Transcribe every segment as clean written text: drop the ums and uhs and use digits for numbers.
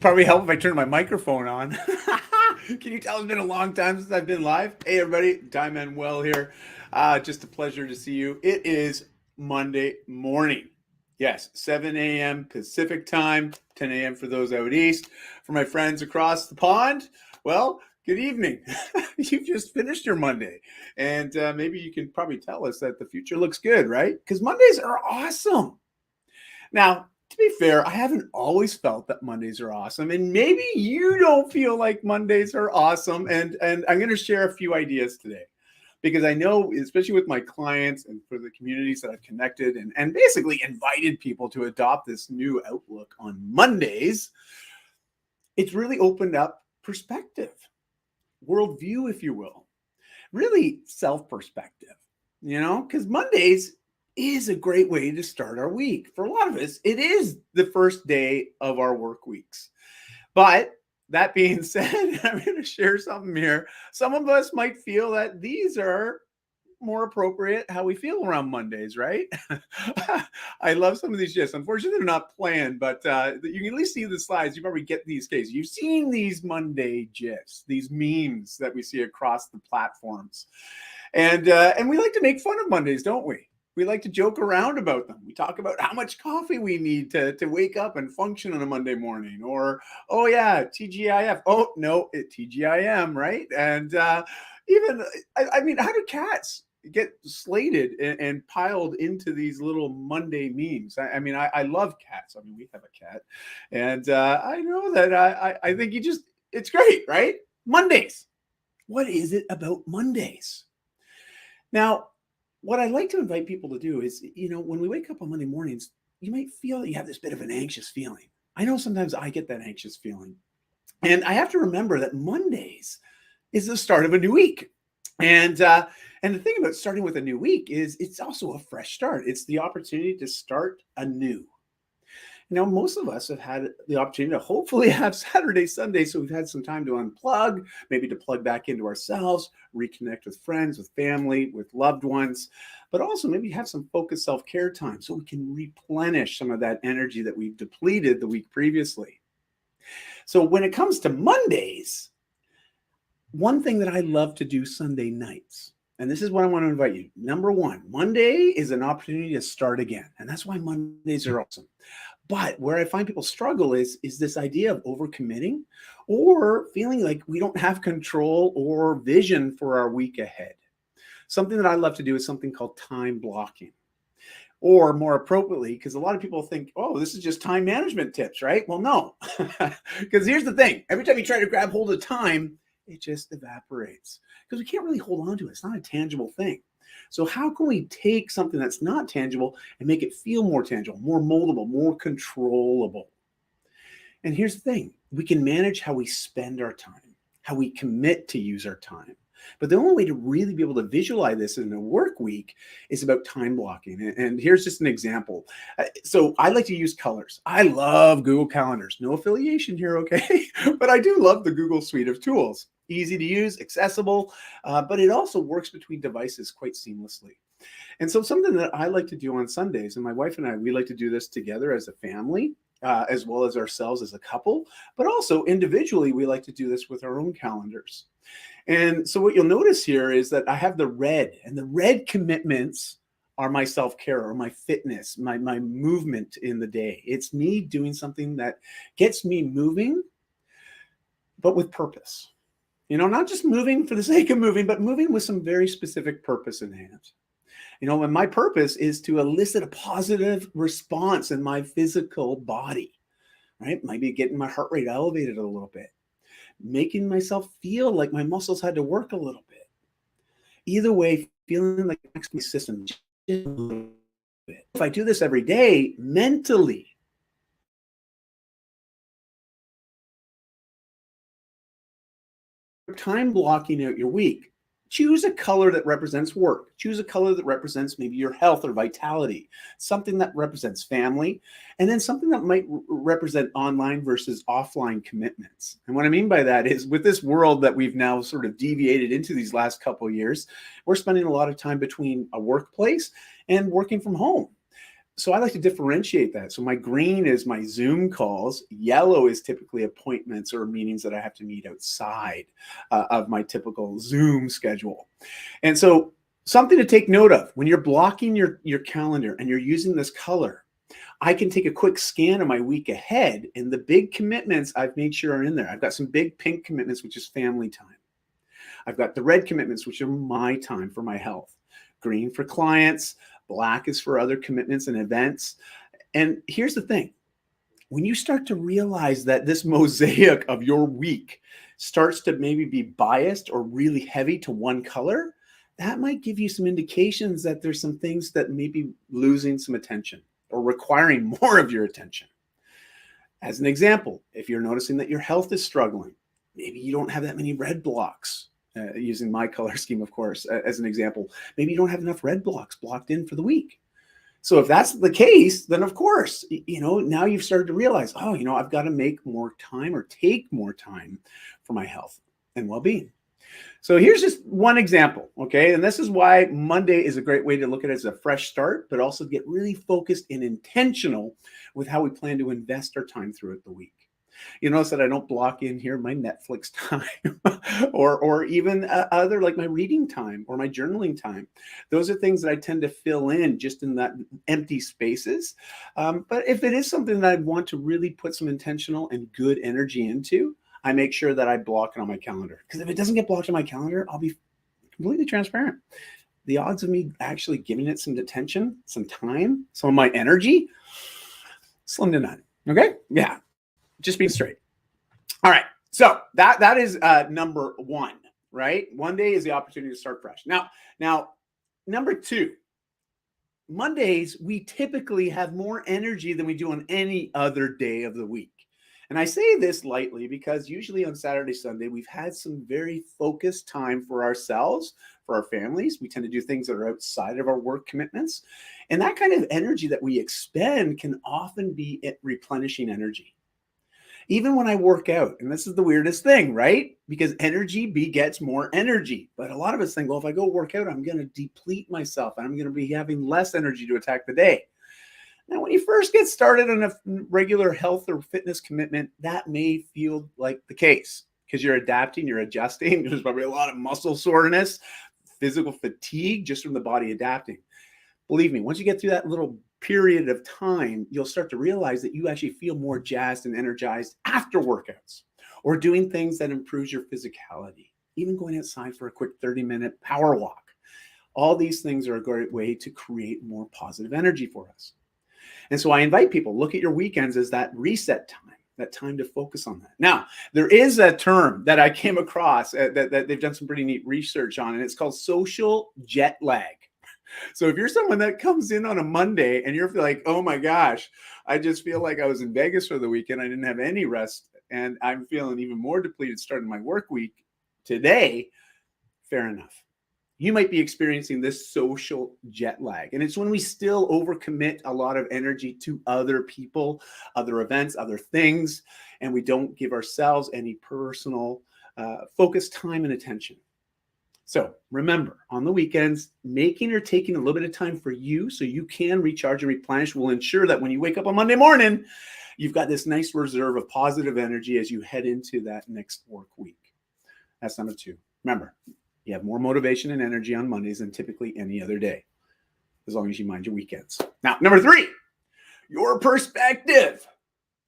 Probably help if I turn my microphone on. Can you tell it's been a long time since I've been live? Hey, everybody, Ty Manuel here. Just a pleasure to see you. It is Monday morning. Yes, 7 a.m. Pacific time, 10 a.m. for those out east. For my friends across the pond, well, good evening. You've just finished your Monday. And maybe you can probably tell us that the future looks good, right? Because Mondays are awesome. Now, to be fair, I haven't always felt that Mondays are awesome, and maybe you don't feel like Mondays are awesome. And I'm going to share a few ideas today because I know, especially with my clients and for the communities that I've connected and basically invited people to adopt this new outlook on Mondays, it's really opened up perspective, worldview, if you will, really self perspective, because Mondays is a great way to start our week. For a lot of us, it is the first day of our work weeks. But that being said, I'm going to share something here. Some of us might feel that these are more appropriate how we feel around Mondays, right? I love some of these gifs. Unfortunately, they're not planned, but you can at least see the slides. You probably get these cases. You've seen these Monday gifs, these memes that we see across the platforms. And we like to make fun of Mondays, don't we? We like to joke around about them. We talk about how much coffee we need to wake up and function on a Monday morning. Or, oh yeah, TGIF. Oh no, TGIM, right? And I mean, how do cats get slated and piled into these little Monday memes? I love cats. I mean, we have a cat. And I know that I think it's great, right? Mondays. What is it about Mondays? Now, what I like to invite people to do is, when we wake up on Monday mornings, you might feel that you have this bit of an anxious feeling. I know sometimes I get that anxious feeling. And I have to remember that Mondays is the start of a new week. And the thing about starting with a new week is it's also a fresh start. It's the opportunity to start anew. Most of us have had the opportunity to hopefully have Saturday, Sunday, so we've had some time to unplug, maybe to plug back into ourselves, reconnect with friends, with family, with loved ones, but also maybe have some focused self-care time so we can replenish some of that energy that we've depleted the week previously. So when it comes to Mondays, one thing that I love to do Sunday nights, and this is what I want to invite you. Number one, Monday is an opportunity to start again. And that's why Mondays are awesome. But where I find people struggle is this idea of overcommitting or feeling like we don't have control or vision for our week ahead. Something that I love to do is something called time blocking. Or more appropriately, because a lot of people think, oh, this is just time management tips, right? Well, no, because here's the thing. Every time you try to grab hold of time, it just evaporates because we can't really hold on to it. It's not a tangible thing. So how can we take something that's not tangible and make it feel more tangible, more moldable, more controllable? And here's the thing. We can manage how we spend our time, how we commit to use our time. But the only way to really be able to visualize this in a work week is about time blocking. And here's just an example. So I like to use colors. I love Google Calendars. No affiliation here, okay? But I do love the Google suite of tools. Easy to use, accessible, but it also works between devices quite seamlessly. And so something that I like to do on Sundays, and my wife and I, we like to do this together as a family, as well as ourselves as a couple, but also individually, we like to do this with our own calendars. And so what you'll notice here is that I have the red, and the red commitments are my self-care or my fitness, my movement in the day. It's me doing something that gets me moving, but with purpose. Not just moving for the sake of moving, but moving with some very specific purpose in hand. And my purpose is to elicit a positive response in my physical body, right? Maybe getting my heart rate elevated a little bit, making myself feel like my muscles had to work a little bit. Either way, feeling like my system just a little bit. If I do this every day, mentally, time blocking out your week. Choose a color that represents work. Choose a color that represents maybe your health or vitality, something that represents family, and then something that might represent online versus offline commitments. And what I mean by that is with this world that we've now sort of deviated into these last couple of years, we're spending a lot of time between a workplace and working from home. So I like to differentiate that. So my green is my Zoom calls. Yellow is typically appointments or meetings that I have to meet outside of my typical Zoom schedule. And so something to take note of when you're blocking your calendar and you're using this color, I can take a quick scan of my week ahead, and the big commitments I've made sure are in there. I've got some big pink commitments, which is family time. I've got the red commitments, which are my time for my health. Green for clients, black is for other commitments and events. And here's the thing. When you start to realize that this mosaic of your week starts to maybe be biased or really heavy to one color, that might give you some indications that there's some things that may be losing some attention or requiring more of your attention. As an example, if you're noticing that your health is struggling, maybe you don't have that many red blocks. Using my color scheme, of course, as an example, maybe you don't have enough red blocks blocked in for the week. So if that's the case, then of course, now you've started to realize, I've got to make more time or take more time for my health and well-being. So here's just one example, okay? And this is why Monday is a great way to look at it as a fresh start, but also get really focused and intentional with how we plan to invest our time throughout the week. You notice that I don't block in here my Netflix time or even other like my reading time or my journaling time. Those are things that I tend to fill in just in that empty spaces. But if it is something that I want to really put some intentional and good energy into, I make sure that I block it on my calendar. Because if it doesn't get blocked on my calendar, I'll be completely transparent. The odds of me actually giving it some attention, some time, some of my energy, slim to none. Okay? Yeah. Just being straight. All right. So that is number one, right? One day is the opportunity to start fresh. Now, number two, Mondays, we typically have more energy than we do on any other day of the week. And I say this lightly because usually on Saturday, Sunday, we've had some very focused time for ourselves, for our families. We tend to do things that are outside of our work commitments. And that kind of energy that we expend can often be replenishing energy. Even when I work out, and this is the weirdest thing, right? Because energy begets more energy. But a lot of us think, well, if I go work out, I'm going to deplete myself and I'm going to be having less energy to attack the day. Now, when you first get started on a regular health or fitness commitment, that may feel like the case because you're adapting, you're adjusting. There's probably a lot of muscle soreness, physical fatigue just from the body adapting. Believe me, once you get through that little period of time, you'll start to realize that you actually feel more jazzed and energized after workouts or doing things that improves your physicality, even going outside for a quick 30-minute power walk. All these things are a great way to create more positive energy for us. And so I invite people, look at your weekends as that reset time, that time to focus on that. Now, there is a term that I came across that they've done some pretty neat research on, and it's called social jet lag. So if you're someone that comes in on a Monday and you're like, oh my gosh, I just feel like I was in Vegas for the weekend. I didn't have any rest and I'm feeling even more depleted starting my work week today. Fair enough. You might be experiencing this social jet lag. And it's when we still overcommit a lot of energy to other people, other events, other things, and we don't give ourselves any personal focused time and attention. So remember, on the weekends, making or taking a little bit of time for you so you can recharge and replenish will ensure that when you wake up on Monday morning, you've got this nice reserve of positive energy as you head into that next work week. That's number two. Remember, you have more motivation and energy on Mondays than typically any other day, as long as you mind your weekends. Now, number three, your perspective.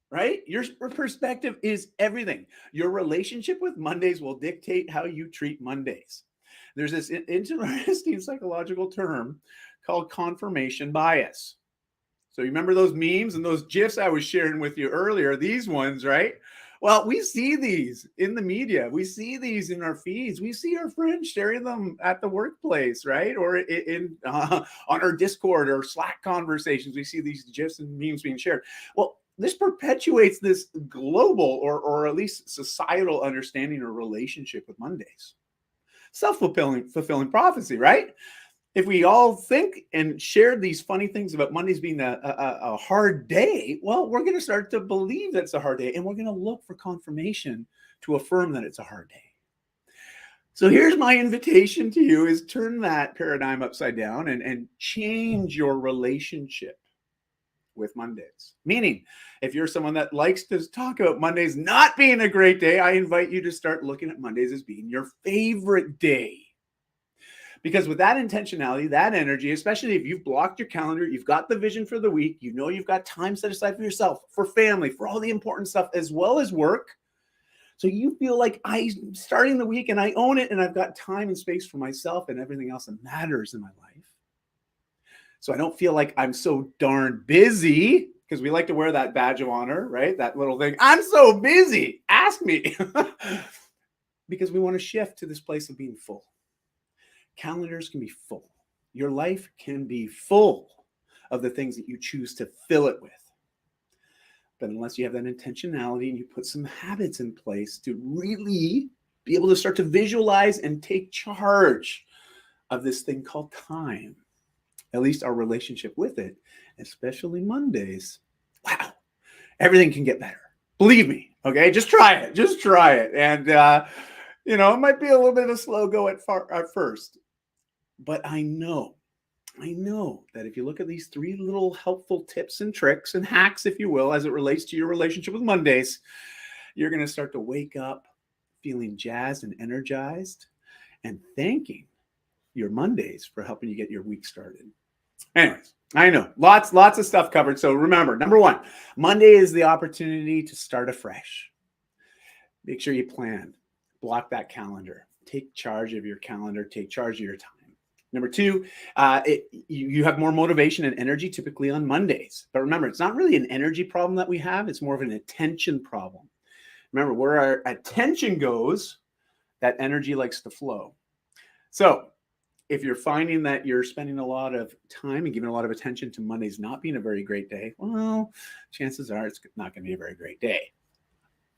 Right? Your perspective is everything. Your relationship with Mondays will dictate how you treat Mondays. There's this interesting psychological term called confirmation bias. So you remember those memes and those GIFs I was sharing with you earlier, these ones, right? Well, we see these in the media. We see these in our feeds. We see our friends sharing them at the workplace, right? Or on our Discord or Slack conversations. We see these GIFs and memes being shared. Well, this perpetuates this global or at least societal understanding or relationship with Mondays. Self-fulfilling prophecy, right? If we all think and share these funny things about Mondays being a hard day, well, we're going to start to believe that it's a hard day, and we're going to look for confirmation to affirm that it's a hard day. So here's my invitation to you is turn that paradigm upside down and change your relationship with Mondays. Meaning, if you're someone that likes to talk about Mondays not being a great day, I invite you to start looking at Mondays as being your favorite day. Because with that intentionality, that energy, especially if you've blocked your calendar, you've got the vision for the week, you know you've got time set aside for yourself, for family, for all the important stuff, as well as work. So you feel like I'm starting the week and I own it and I've got time and space for myself and everything else that matters in my life. So I don't feel like I'm so darn busy, because we like to wear that badge of honor, right? That little thing. I'm so busy. Ask me. Because we want to shift to this place of being full. Calendars can be full. Your life can be full of the things that you choose to fill it with. But unless you have that intentionality and you put some habits in place to really be able to start to visualize and take charge of this thing called time, at least our relationship with it, especially Mondays, wow, everything can get better. Believe me, okay? Just try it. Just try it. And, it might be a little bit of a slow go at first. But I know that if you look at these 3 little helpful tips and tricks and hacks, if you will, as it relates to your relationship with Mondays, you're going to start to wake up feeling jazzed and energized and thanking your Mondays for helping you get your week started. Anyways, I know lots of stuff covered. So remember, number 1, Monday is the opportunity to start afresh. Make sure you plan, block that calendar, take charge of your calendar, take charge of your time. Number 2, you have more motivation and energy typically on Mondays. But remember, it's not really an energy problem that we have. It's more of an attention problem. Remember, where our attention goes, that energy likes to flow. So if you're finding that you're spending a lot of time and giving a lot of attention to Mondays not being a very great day, well, chances are it's not going to be a very great day.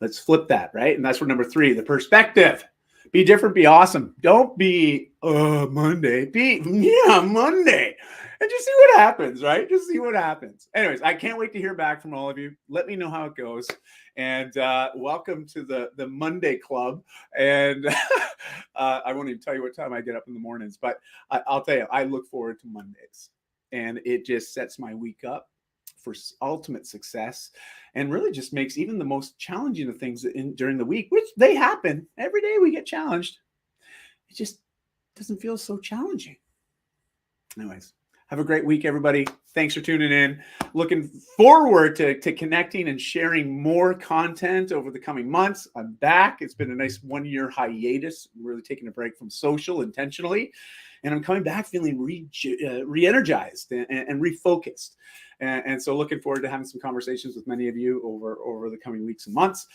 Let's flip that, right? And that's where number 3, the perspective. Be different, be awesome. Don't be, Monday. Be, Monday. And just see what happens, right? Just see what happens. Anyways, I can't wait to hear back from all of you. Let me know how it goes. And welcome to the Monday Club. And I won't even tell you what time I get up in the mornings, but I'll tell you, I look forward to Mondays. And it just sets my week up for ultimate success, and really just makes even the most challenging of things during the week, which they happen every day, we get challenged. It just doesn't feel so challenging. Anyways, have a great week, everybody. Thanks for tuning in. Looking forward to connecting and sharing more content over the coming months. I'm back. It's been a nice 1-year hiatus. I'm really taking a break from social intentionally. And I'm coming back feeling re-energized and refocused. And so looking forward to having some conversations with many of you over the coming weeks and months.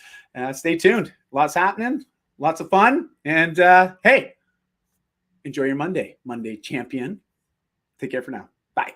Stay tuned. Lots happening. Lots of fun. And hey, enjoy your Monday champion. Take care for now. Bye.